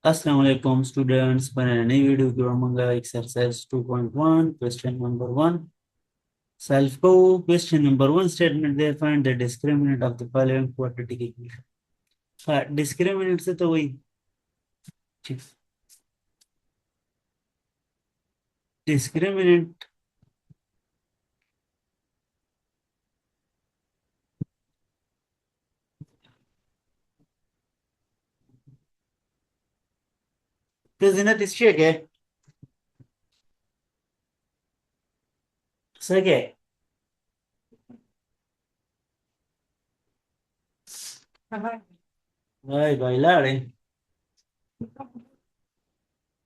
Assalamu alaikum students. For a new video given exercise 2.1 question number 1 self co question number 1 statement they find the discriminant of the following quadratic equation. Discriminant से तो वही discriminant تزينات الشيء سجى ay bailar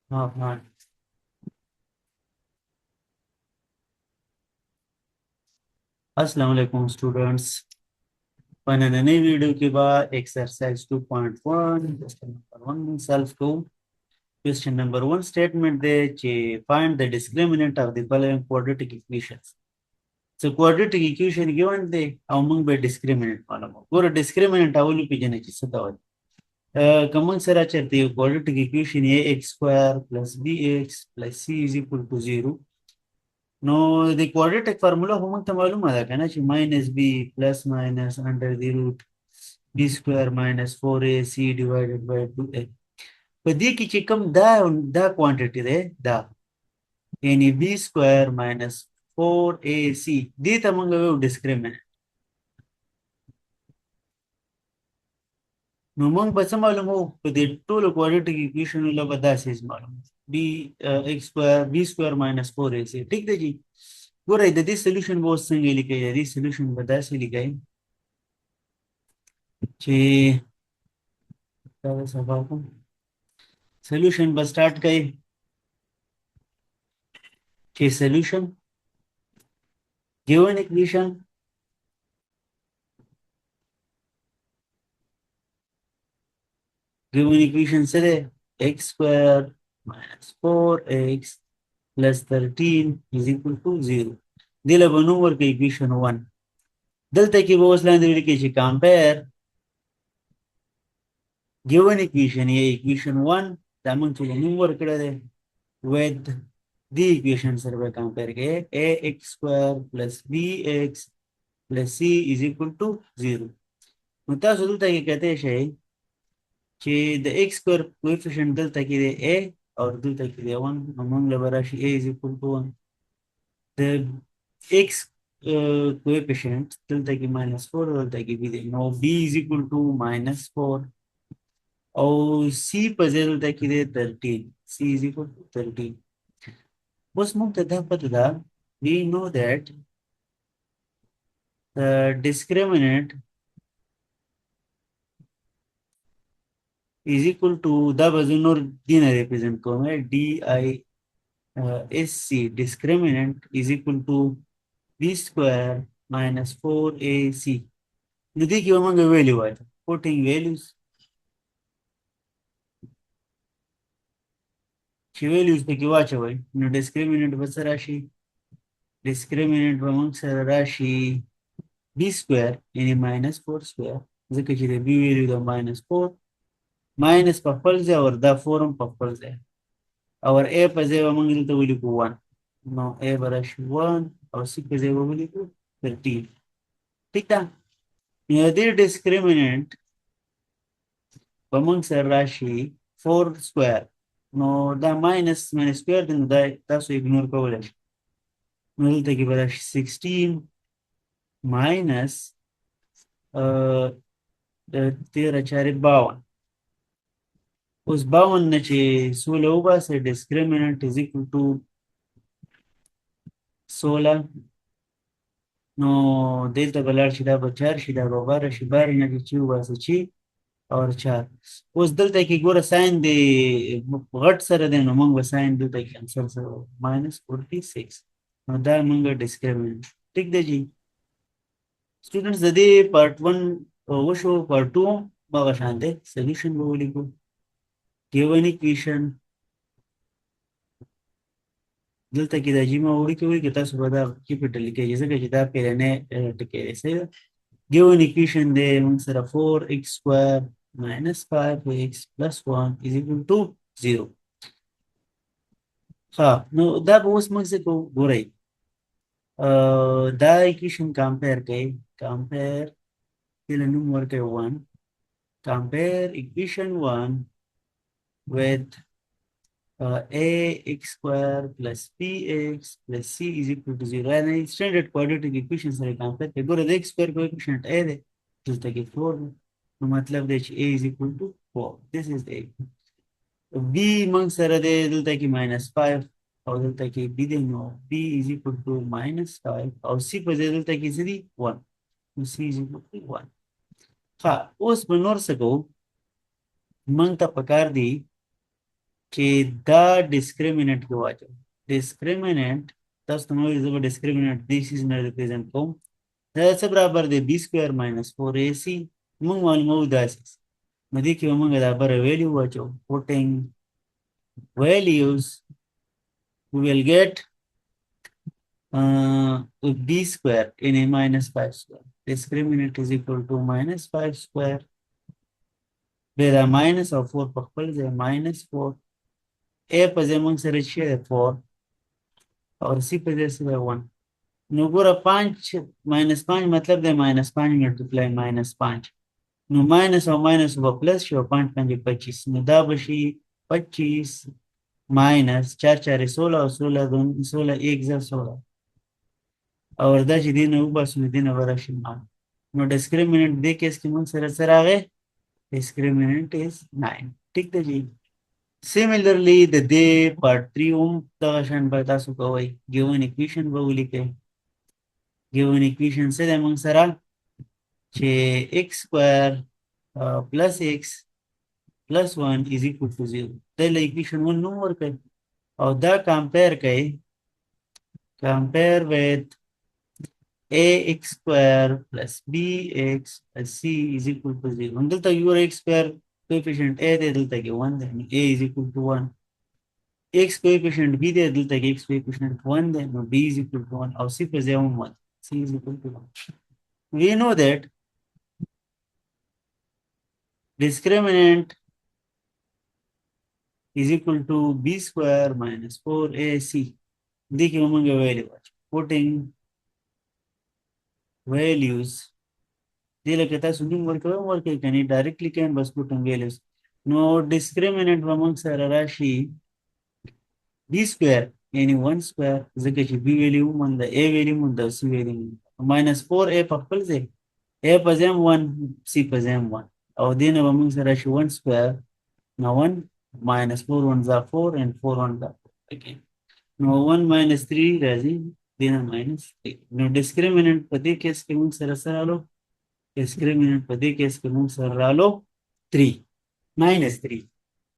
हाँ अस्सलाम वालेकुम students. पढ़ने नई video के बाद exercise 2.1 question number 1 self co. Question number 1 statement they find the discriminant of the following quadratic equations. So quadratic equation given the among by discriminant column. Or a discriminant avulu pijane chisatawad. Common sara charte quadratic equation ax square plus bx plus c is equal to 0. No, the quadratic formula humang tamalum ada kana chi minus b plus minus under the root b square minus 4ac divided by 2a. په دې کې چې کوم دا کوانټیټي دی دا یعنی b سکوير minus 4ac دې ته موږ وایو ډیسکریمنټ. نو موږ به څه معلومو په دې ټولو کوادریټیک ایکویشنونو له به داسې معلومو b سکوير minus 4ac. ټیک دی جی. ګورئ د دې سولوشن به اوس څنګه لیکئ. د دې سولوشن به داسې لیکئ چې دا به صفا کوم solution by start kai che solution given equation say x square minus 4x plus 13 is equal to 0. Dila banu work equation 1 delta ki bos land ki compare given equation equation 1 diamond to the work with the equation survey compare ke ax square plus bx plus c is equal to 0. متاسو دلته کې کہتے شي چې د x square coefficient دلته کې دی a او دلته کې دی 1 موږ له راشي a is equal to 1. د x coefficient دلته کې -4 دلته کې b دی نو b is equal to -4 او c په ځای دلته کې دی 13 c is equal to 13. اوس موږ ته دا پته ده we know that the discriminant is equal to the bazunor dina represent kome DISC discriminant is equal to b square minus 4ac. Nidi ki among value aata putting values chi values pe ki wachawai no discriminant basarashi discriminant among sarashi b square yani minus 4 square zaka chi b value the -4 minus पफल से और the form पफल से और a पजे वो मंगिल तो बोली को 1 no a बराश 1 और c पजे वो बोली को 13. ठीक है यदि डिस्क्रिमिनेंट among से राशि 4 square know the minus square दिन द सो इग्नोर कर बोले मिलते की बराश 16 माइनस 13 4 52. उस 52 ने चे 16 होगा से डिस्क्रिमिनेंट इज इक्वल टू 16 नो देता बलार शिदा बचार शिदा बार शिबार ने ची होगा से ची और 4 उस दलता की गोरा साइन दे घट सर दे नो मंग साइन दलता की आंसर से -46 नो दा मंग डिस्क्रिमिनेंट. ठीक दे जी स्टूडेंट्स दे पार्ट 1 वो शो पार्ट 2 बाबा शांते सॉल्यूशन बोली को given equation دلته کې د جیما وړي کې وي چې تاسو به دا کیپټل کې ځکه چې دا پیرنه ټکی دی. صحیح ده. given equation دی موږ سره 4x square minus 5x plus 1 is equal to 0. ها نو دا به اوس موږ څه کوو ګورئ دا equation compare کوي compare دله نوم ورکوي 1 compare equation 1 with ax square plus bx plus c is equal to 0 and standard quadratic equation سره compare کوي ګوره د x square coefficient a دی دلته کې 4 دی نو مطلب دی چې a is equal to 4 this is the a b موږ سره دی دلته کې -5 او دلته کې b دی نو b is equal to -5 او c په ځای دلته کې څه دی 1 نو c is equal to 1 ها اوس به نور څه کوو موږ ته پکار دی چې دا discriminant کې واچو discriminant تاسو ته نو زه به discriminant this is نه represent کوم دا څه برابر دی b square minus 4ac موږ معلومو داسې نو دې کې موږ دا بره ویلیو واچو putting values we will get b square in a -5 square discriminant is equal to -5 square where a minus of 4 په خپل ځای -4 a په ځای موږ سره چې 4 او c په ځای سره 1 نو ګوره 5 -5 مطلب دی -5 ملټیپلای -5 نو ماینس او ماینس به پلس شي او 5 5 25 نو دا به شي 25 ماینس 4 4 16 او 16 16 1 16 او دا چې دینه وباسو دینه ورشي نو ډیسکریمیننٹ دې کیس کې موږ سره سره راغی ډیسکریمیننٹ از 9 ٹھیک دی جی سیملرلی د دې پارت 3 هم دا شان به تاسو کوی ګیون اکویشن به ولیکئ ګیون اکویشن سره موږ سره چې x square plus x plus 1 is equal to 0 دا له equation 1 نوم ورکړي او دا compare کوي compare with ax square plus bx plus c is equal to 0 دلته your x square coefficient a دی دلته کې 1 دی a is equal to 1 x coefficient b دی دلته کې x coefficient 1 دی نو b is equal to 1 او c په ځای 1 c is equal to 1 we know that discriminant is equal to b square minus 4ac. देखिए उमंगे value putting values दिले कहता है सुनिंग work can directly can बस putting values no discriminant among सारा राशि b square यानी 1 square जगह की b value Manda a value Manda c value minus 4a पक्कल से a पजेम 1 c पजेम 1 और दिन अब among सारा राशि 1 square now 1 minus 4 1s are 4 and 4 1s are 4 again now 1 minus 3 राजी दिन minus 3 now discriminant पदे केस के मुंग सर सर लो discriminant पदे केस के मुंग सर लो 3 minus 3